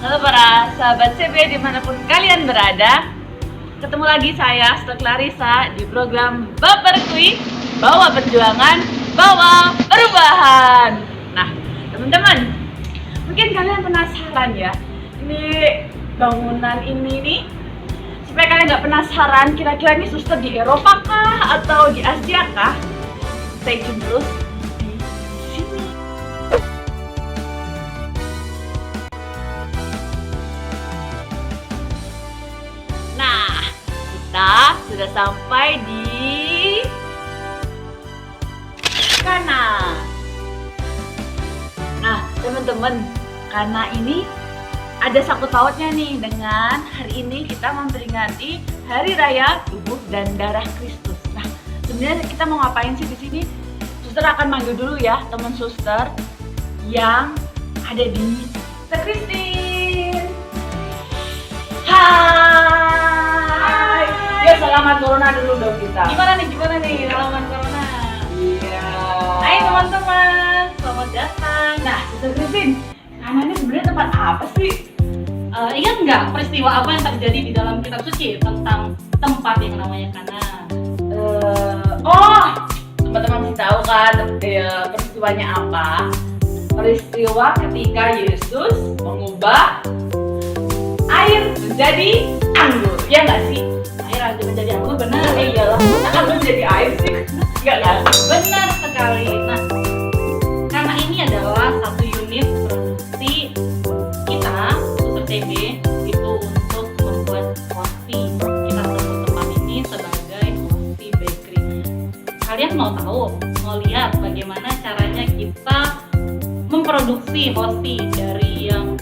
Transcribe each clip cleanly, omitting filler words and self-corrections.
Halo para sahabat CB dimanapun kalian berada. Ketemu lagi saya, Stok Clarissa, di program Baperkui, Bawa Perjuangan, Bawa Perubahan. Nah, teman-teman, mungkin kalian penasaran ya, ini bangunan ini nih, supaya kalian nggak penasaran, kira-kira ini suster di Eropa kah atau di Asia kah? Stay tune terus di sini. Nah, kita sudah sampai di Kana. Nah, teman-teman, Kana ini ada sangkut pautnya nih dengan hari ini kita memperingati Hari Raya Tubuh dan Darah Kristus. Nah, sebenarnya kita mau ngapain sih di sini? Suster akan manggil dulu ya teman suster yang ada di Christine. Hai. Ya, salaman corona dulu dong kita. Gimana nih salaman corona? Iya. Hai teman-teman, selamat datang. Nah, Suster Christine, Kana ini sebenarnya tempat apa sih? Ingat nggak peristiwa apa yang terjadi di dalam kitab suci tentang tempat yang namanya Kana? Teman-teman masih tahu kan peristiwanya apa? Peristiwa ketika Yesus mengubah air menjadi anggur, ya nggak sih? Air menjadi anggur, benar? Iyalah, anggur menjadi air sih, nggak kan? Benar sekali. Nah, karena ini adalah satu unit produksi kita, Suster TB, itu untuk membuat roti. Kita sebut tempat ini sebagai roti bakery. Kalian mau lihat bagaimana caranya kita memproduksi roti dari yang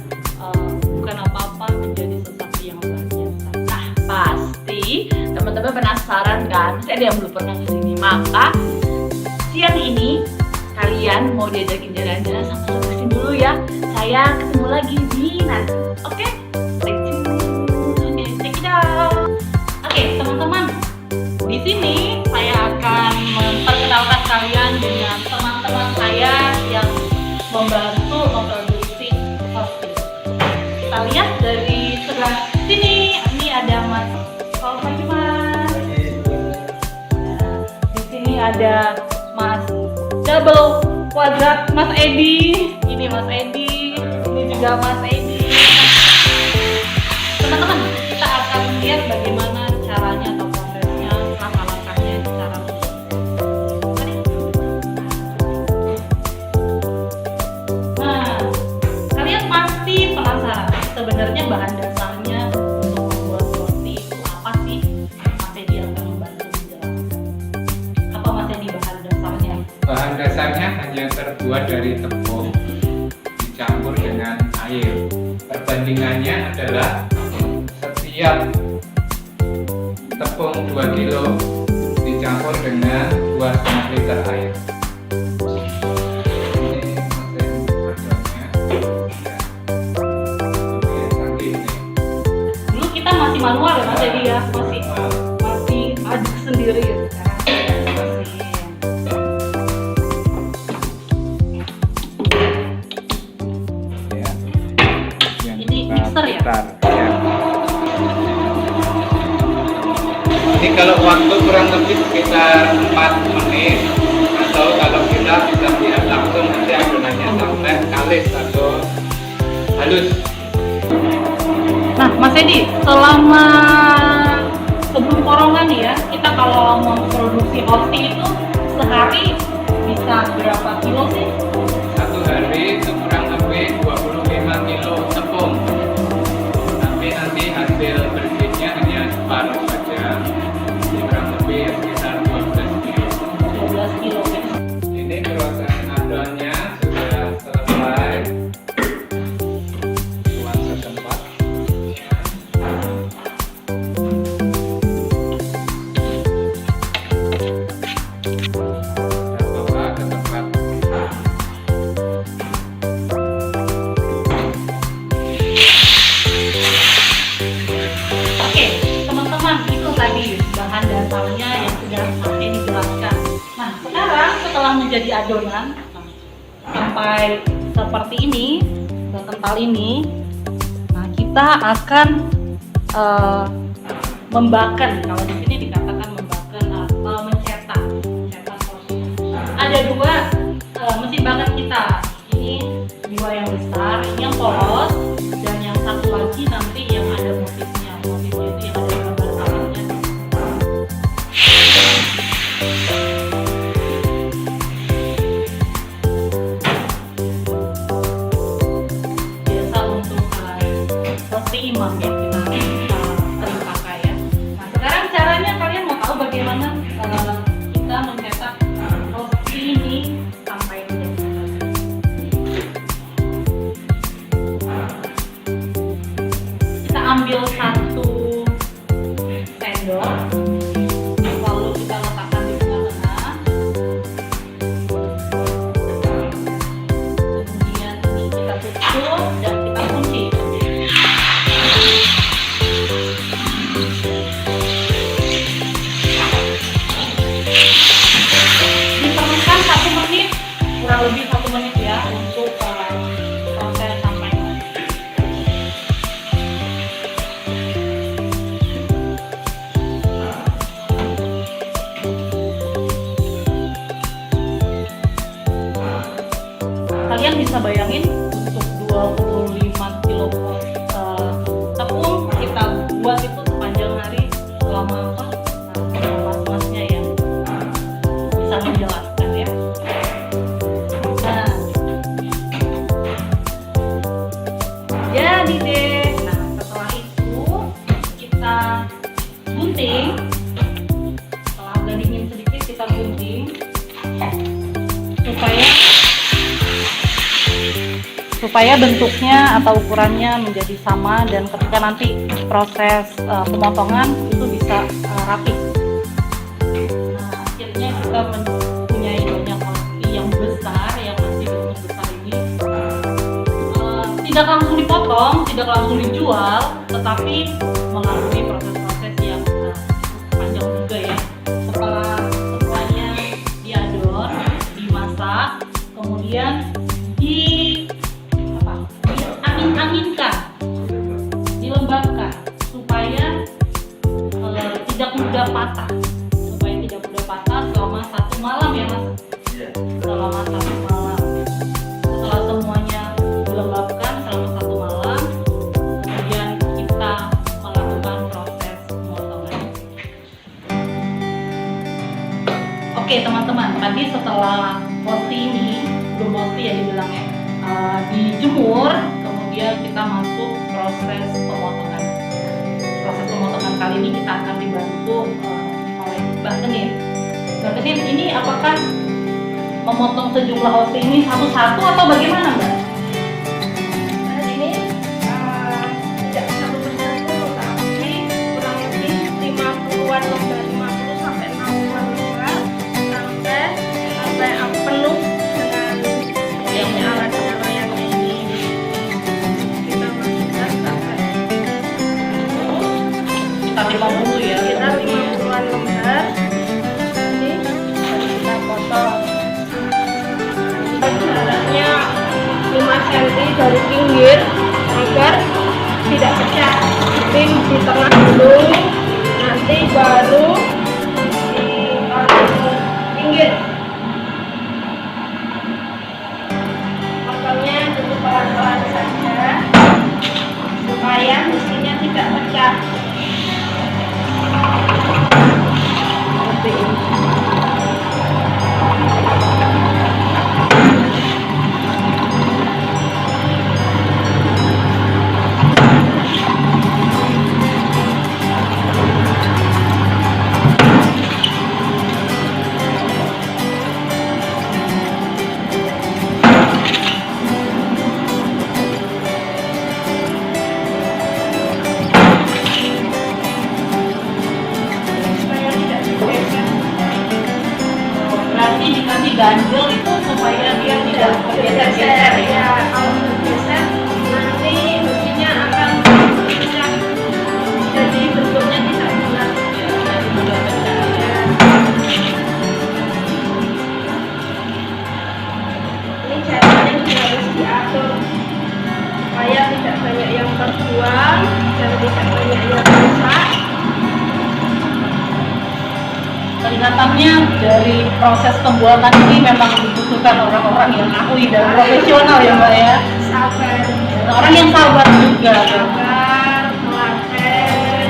bukan apa-apa menjadi sesuatu yang luar biasa. Nah, pasti teman-teman penasaran kan? Pasti ada yang belum pernah kesini. Maka siang ini kalian mau diajakin jalan-jalan sama Suster dulu ya. Saya ketemu lagi di nanti. Oke? Stay tune. Oke, check it out. Oke, teman-teman, di sini saya akan memperkenalkan kalian dengan teman-teman saya yang membantu memproduksi roti. Kita lihat dari sebelah sini, ini ada Mas. Selamat pagi, Mas. Nah, di sini ada Mas Double Kuadrat, Mas Edi. Ini Mas Edi. Ini juga Mas Edi. Teman-teman, kita akan lihat bagaimana caranya atau prosesnya, langkah-langkahnya secara mari. Nah, kalian pasti penasaran sebenarnya bahan dasarnya untuk membuat roti itu apa sih? Mas Edi akan membantu menjelaskan. Apa Mas Edi bahan dasarnya? Bahan dasarnya hanya terbuat dari tepung dicampur dengan air. Perbandingannya adalah setiap tepung 2 kilo dicampur dengan 2,5 liter air. Ini mesin adonnya. Ini canggih ini. Dulu kita masih manual ya Mas Edi ya, masih aduk sendiri ya. Sekarang mesin. Ya. Yang Ini kita mixer ya? putar, ya. Ini kalau waktu kurang lebih sekitar 4 menit, atau kalau kita bisa lihat langsung nanti adonannya sampai kalis atau halus. Nah, Mas Edi, selama sebelum corona nih ya, kita kalau memproduksi roti itu sehari bisa berapa kilo sih? Satu hari itu kurang lebih 25 kilo tepung. Tapi nanti hasil bersihnya hanya separuh saja. Jadi kurang lebih sekitar 12 kilo. 12 kilo ya. Ini proses adonnya sudah selesai. Buat setempat. Kita bawa ke tempat. Oke, teman-teman, itu tadi bahan dasarnya yang sudah Mas Edi jelaskan. Nah, sekarang setelah menjadi adonan sampai seperti ini, sekental ini, kita akan membaken. Kalau di sini dikatakan membaken atau mencetak roti. Ada dua mesin baken kita. Ini dua yang besar, ini yang polos, dan yang satu lagi nanti yang ada motifnya. Motifnya itu yang ada gambar salahnya. Biasa untuk roti imam ya kita sering pakai ya. Nah sekarang caranya kalian mau tahu bagaimana kita mencetak roti ini sampai menjadi kita ambil satu sendok lalu kita letakkan di tengah-tengah, kemudian ini kita tutup dan kita kunci. Diperlukan 1 menit, kurang lebih 1 menit ya untuk proses sampai kalian bisa bayangin untuk 25 kilo tepung kita buat itu sepanjang hari selama apa? Mas-masnya yang bisa menjelaskan ya. Nah, jadi deh. Nah, setelah itu kita gunting. Setelah agak dingin sedikit kita gunting supaya bentuknya atau ukurannya menjadi sama dan ketika nanti proses pemotongan itu bisa rapi. Nah, akhirnya kita mempunyai banyak roti yang besar, yang masih bentuk besar ini. Tidak langsung dipotong, tidak langsung dijual, tetapi melalui proses-proses yang panjang juga ya. Setelah semuanya diadon, dimasak, kemudian diangin-anginkan, dilembabkan supaya tidak mudah patah, selama 1 malam ya mas. Selama 1 malam. Setelah semuanya dilembabkan selama 1 malam, kemudian kita melakukan proses pemotongan. Oke teman-teman, tadi setelah roti ini, belum roti ya dibilangnya, dijemur, kemudian kita masuk proses pemotongan. Proses pemotongan kali ini kita akan dibantu oleh Mbak Kenin. Mbak Kenin, ini apakah memotong sejumlah roti ini satu-satu atau bagaimana Mbak? Nah, ini tidak satu persatu, tapi kurang lebih 50-an lembar, 50 sampai 60-an lembar sampai penuh dengan alat-alat yang ini. Kita masukkan sampai Kita timbang dulu ya. kita 50-an lembar. Ini baru kita potong. Jaraknya 5 cm dari pinggir agar tidak pecah. Tim di tengah dulu, nanti baru di pinggir. Potongnya cukup pelan-pelan saja supaya mesinnya tidak pecah. Seperti ini. ganjel itu supaya dia tidak bergeser-geser ya. Kalau bergeser nanti mesinnya akan pecah, jadi bentuknya tidak bulat. Jadi mudah pecah ya. Ini caranya juga harus diatur supaya tidak banyak yang terbuang kelihatannya dari proses pembuatan ini memang dibutuhkan orang-orang yang ahli dan profesional ya Mbak ya. Sabar, Orang yang sabar juga. sabar, telaten.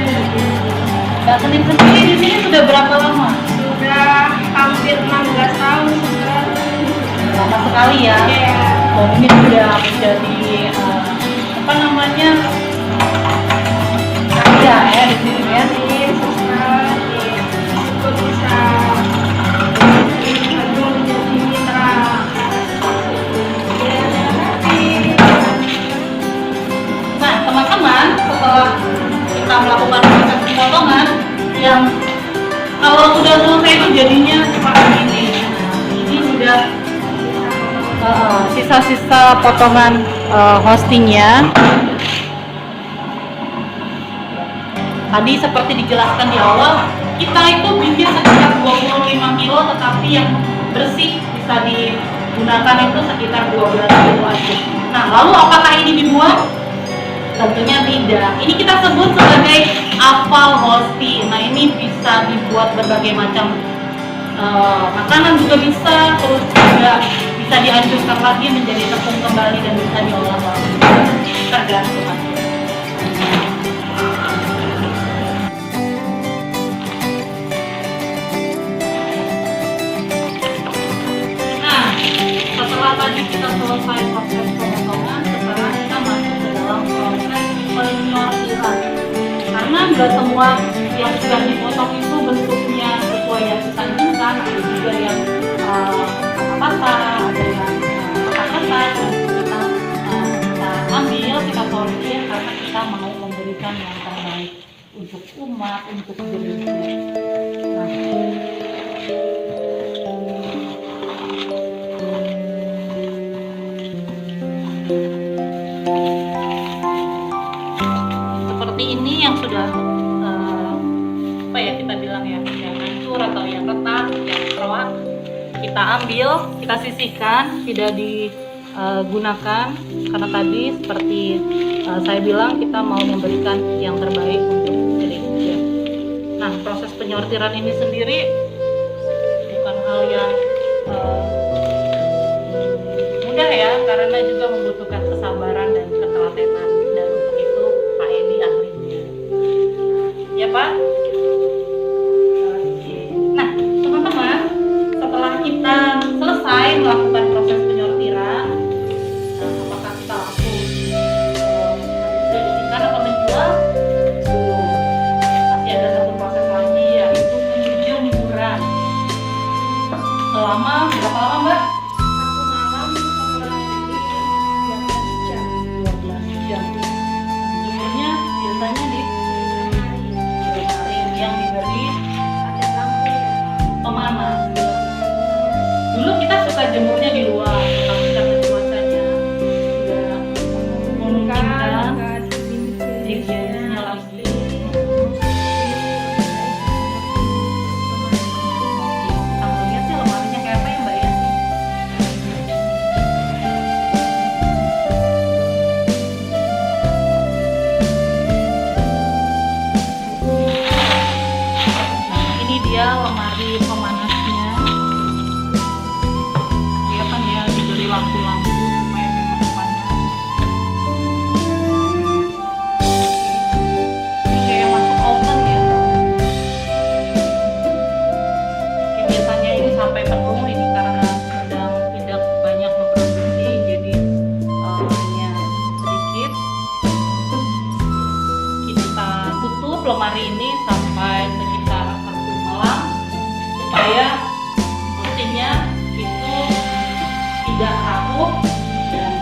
Mbak Senin sendiri di sini sudah berapa lama? Sudah hampir 16 tahun sudah. Lama sekali ya. Iya. Dan ini sudah menjadi apa namanya karya ya di sini ya. Ini suster, itu bisa agung menjadi mitra. Ya, terima kasih. Nah teman-teman, setelah kita melakukan proses pemotongan yang kalau sudah selesai itu jadinya seperti ini. Ini sudah sisa-sisa potongan hostingnya. Tadi seperti dijelaskan di awal, kita itu bikin sekitar 25 kilo, tetapi yang bersih bisa digunakan itu sekitar 12 kilo aja. Nah, lalu apakah ini dibuat? Tentunya tidak. Ini kita sebut sebagai afal hosti. Nah, ini bisa dibuat berbagai macam makanan juga bisa, terus juga bisa dihancurkan lagi menjadi tepung kembali dan bisa diolah lagi. Tergantung aja. Nah, setelah tadi kita selesai proses pemotongan, sekarang kita masuk ke dalam proses penyortiran. Karena nggak semua yang sudah dipotong itu bentuknya sesuai yang kita inginkan, ada juga yang patah-patah, ada yang patah-patah, kita ambil, kita sortir karena kita mau memberikan yang terbaik untuk umat, untuk gereja. Nah, seperti ini yang sudah apa ya kita bilang ya, yang hancur atau yang retak, yang keruak, kita ambil, kita sisihkan, tidak digunakan karena tadi seperti saya bilang kita mau memberikan yang terbaik untuk gereja. Nah, proses penyortiran ini sendiri bukan hal yang mudah ya, karena juga membutuhkan kesabaran dan ketelatenan, dan untuk itu Pak Edi ahlinya. Ya Pak? Nah, teman-teman, setelah kita selesai melakukan proses penyortiran, apakah kita langsung distribusikan atau menjual? Masih ada satu proses lagi, yaitu menyusun hiburan. Selama berapa lama Mbak? Satu malam kurang lebih 12 jam. 12 jam. Jumlahnya biasanya di hari yang diberi Ada lampu ya. pemanas. Dulu kita suka jemurnya di luar, tapi karena cuacanya sudah memungkinkan, higiennya lagi. Kita lihat sih lemarinya kayak apa ya Mbak ya? Nah, ini dia lemari pemanasnya. Dia kan ya diberi lampu-lampu supaya memang panas. Ini kayak masuk oven ya. Oke, biasanya ini sampai penuh ini karena sedang tidak banyak memproduksi, jadi hanya sedikit. Kita tutup lemari ini sampai sekitar 1 malam supaya mesinnya itu tidak rapuh dan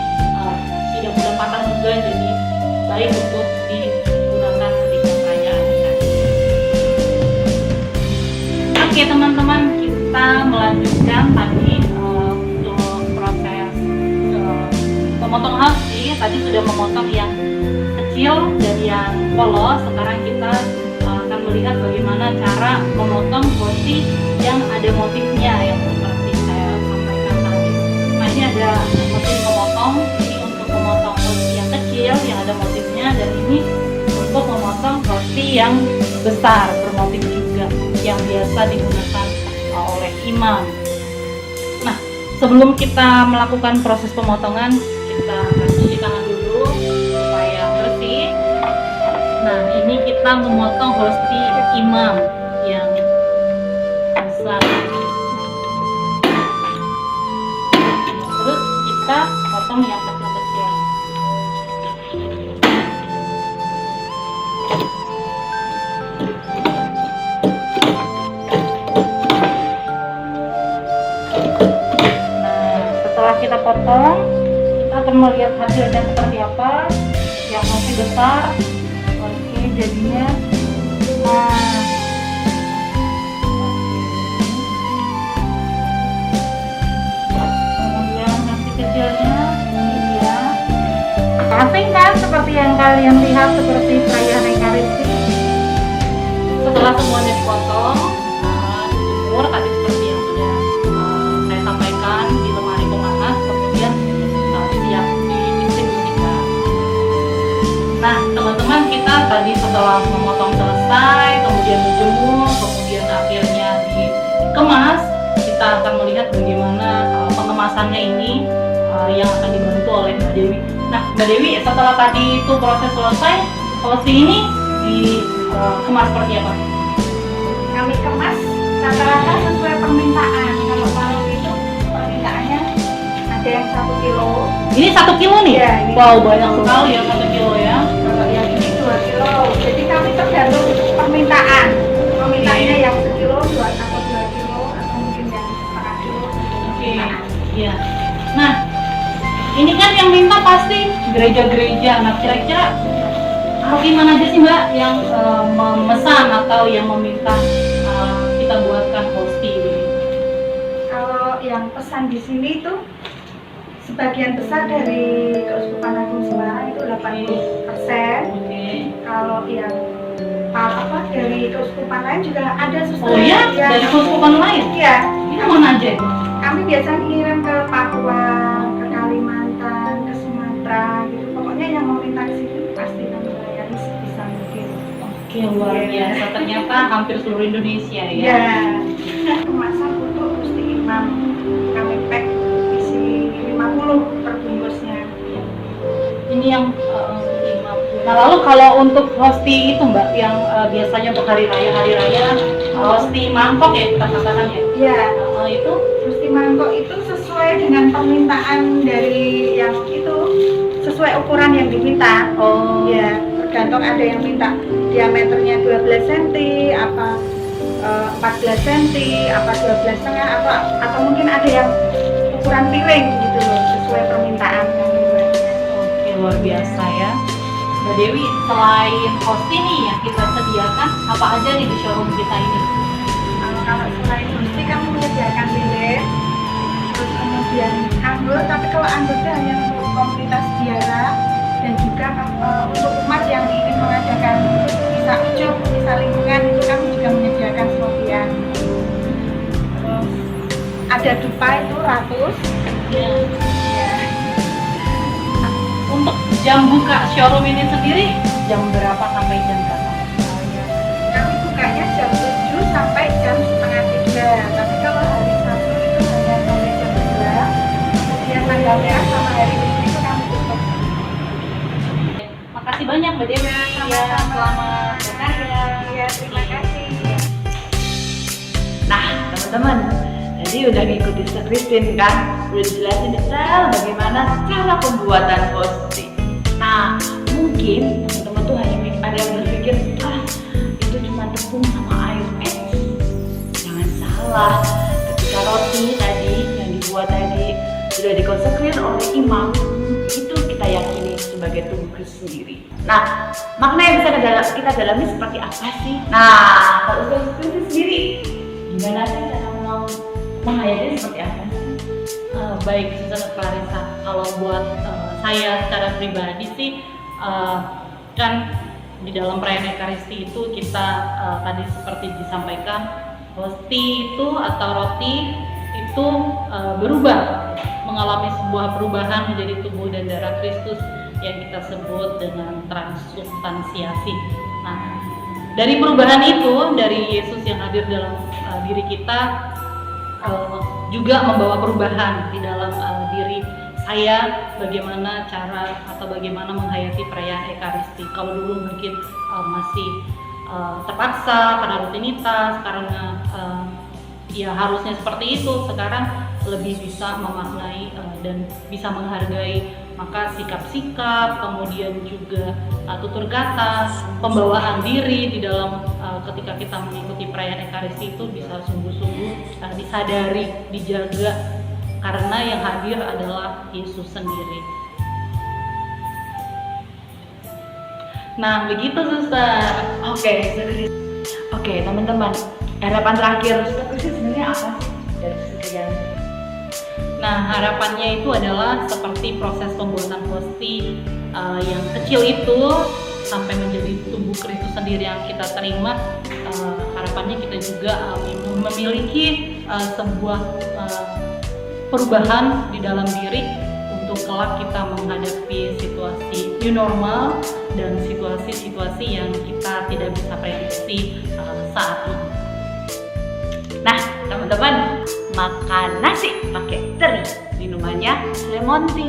tidak mudah patah juga, jadi baik untuk digunakan ketika perayaan tadi. Oke teman-teman, kita melanjutkan tadi untuk proses memotong hosti. Tadi sudah memotong yang kecil dan yang polos. Sekarang kita akan melihat bagaimana cara memotong hosti yang ada motifnya, yang seperti saya sampaikan tadi. Nah, ini ada mesin pemotong. Ini untuk memotong hosti yang kecil yang ada motifnya, dan ini untuk memotong hosti yang besar bermotif juga yang biasa digunakan imam. Nah, sebelum kita melakukan proses pemotongan, kita akan cuci tangan dulu supaya bersih. Nah, ini kita memotong hosti imam yang besar. Terus kita potong yang kecil-kecil. Nah, setelah kita potong, kita akan melihat hasilnya seperti apa. Yang masih besar, oke, jadinya. Nah, kemudian masih kecilnya, ini dia. Asing kan, seperti yang kalian lihat, seperti perayaan Ekaristi. Setelah semuanya dipotong, dijemur tadi seperti yang sudah saya sampaikan di lemari pemanas, kemudian siap didistribusikan. Nah, teman-teman, kita tadi setelah memotong selesai, kemudian dijemur, kemudian akhirnya dikemas, kita akan melihat bagaimana pengemasannya ini yang akan dibantu oleh Mbak Dewi. Nah, Mbak Dewi, setelah tadi itu proses selesai, hosti ini dikemas seperti apa? Kami kemas rata-rata sesuai permintaan. Kalau balok itu permintaannya ada yang 1 kilo. Ini 1 kilo nih? Iya, ini Wow, 1 banyak kilo. sekali ya 1 kilo ya. Kalau yang ini 2 kilo. Jadi kami tergantung permintaan. Permintaannya yang 1 kilo, 2 atau 2 kilo, atau mungkin yang setengah kilo. Oke, iya. Nah, ini kan yang minta pasti gereja-gereja. Nah, kira-kira rugi mana aja sih Mbak yang memesan atau yang meminta kita buatkan hosti ini? Kalau yang pesan di sini itu sebagian besar dari Keuskupan Agung Semarang itu 80%. Oke. Kalau yang dari keuskupan lain juga ada sesuai. Oh iya, dari keuskupan lain? Iya. Ini mana aja? Kami biasanya ngirim ke Papua, ke Kalimantan, ke Sumatera gitu. Pokoknya yang mau minta ke sini pasti kami layani sebisa mungkin. Oke, luar biasa. Ternyata hampir seluruh Indonesia ya. Iya. Kemasan untuk hosti imam kami pack isi 50 per bungkusnya. Ini yang imam. Nah, lalu kalau untuk hosti itu Mbak, yang biasanya untuk hari raya, hosti mangkok ya kita katakan ya. Iya. Itu Hosti mangkok itu sesuai dengan permintaan dari yang itu, sesuai ukuran yang diminta. oh Ya, tergantung ada yang minta diameternya 12 cm, apa 14 cm, apa 12 setengah, atau mungkin ada yang ukuran piring gitu loh, sesuai permintaan kami buatnya. Oke, luar biasa ya. Mbak Dewi, selain hosti nih yang kita sediakan, apa aja nih di showroom kita ini? Kalau selain hosti kami menyediakan lilin, terus kemudian anggur, tapi kalau anggur itu hanya untuk komunitas ziarah dan juga untuk umat yang ingin mengadakan misa ujuk, misa lingkungan, itu kami juga menyediakan selotian. Terus ada dupa itu 100. Ya. Ya. Untuk jam buka showroom ini sendiri, jam berapa sampai jam berapa? Kami bukanya jam 7 sampai jam setengah 3. Tapi kalau hari Sabtu itu hanya sampai jam 2. Kemudian tanggal merah sama hari Minggu itu kami tutup. Makasih banyak Mbak Dewi. Sama-sama. Selamat berkarya. Iya, terima kasih. Nah, teman-teman, jadi udah ngikutin Sister Christine kan? Udah dijelasin detail bagaimana cara pembuatan hosti. Nah, mungkin teman-teman tuh hanya ada yang berpikir, itu cuma tepung sama air. Jangan salah, ketika roti tadi yang dibuat tadi sudah dikonsekrir oleh imam, itu kita yakini sebagai tubuh Kristus sendiri. Nah, makna yang bisa kita dalami seperti apa sih? Nah, kalau Sister Christine sendiri, gimana sih cara menghayati seperti apa sih? Baik, Sister Clarissa, kalau buat saya secara pribadi sih, kan di dalam perayaan Ekaristi itu kita tadi seperti disampaikan, hosti itu atau roti itu berubah, mengalami sebuah perubahan menjadi tubuh dan darah Kristus yang kita sebut dengan transubstansiasi. Nah, dari perubahan itu, dari Yesus yang hadir dalam diri kita, juga membawa perubahan di dalam diri saya, bagaimana cara atau bagaimana menghayati perayaan Ekaristi. Kalau dulu mungkin masih terpaksa karena rutinitas, karena ya harusnya seperti itu, sekarang lebih bisa memaknai dan bisa menghargai, maka sikap-sikap, kemudian juga tutur kata, pembawaan diri di dalam ketika kita mengikuti perayaan Ekaristi itu bisa sungguh-sungguh disadari, dijaga, karena yang hadir adalah Yesus sendiri. Nah, begitu Suster. Oke, teman-teman, harapan terakhir Suster Kristi sebenarnya apa sih dari sekian? Nah, harapannya itu adalah seperti proses pembuatan hosti yang kecil itu sampai menjadi tubuh Kristus sendiri yang kita terima. Harapannya kita juga memiliki sebuah perubahan di dalam diri untuk kelak kita menghadapi situasi new normal dan situasi-situasi yang kita tidak bisa prediksi saat ini. Nah, teman-teman, makan nasi pakai teri, minumannya lemon tea.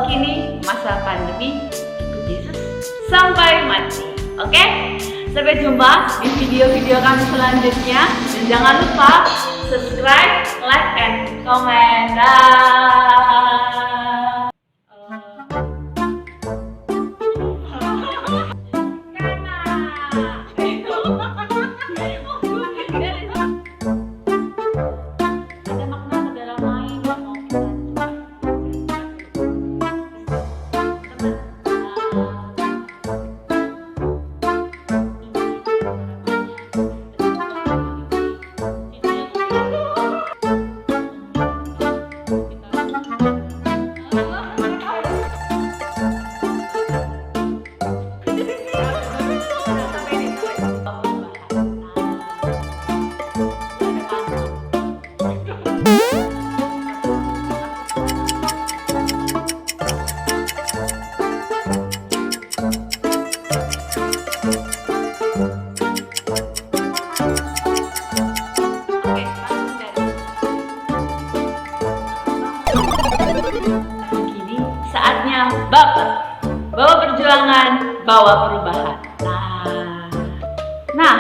Kini masa pandemi, ikut Yesus sampai mati. Oke? Sampai jumpa di video-video kami selanjutnya. Dan jangan lupa subscribe, like, and comment. Ada makna ke dalam main yang mau kita Kini saatnya baper, bawa perjuangan, bawa perubahan. Nah,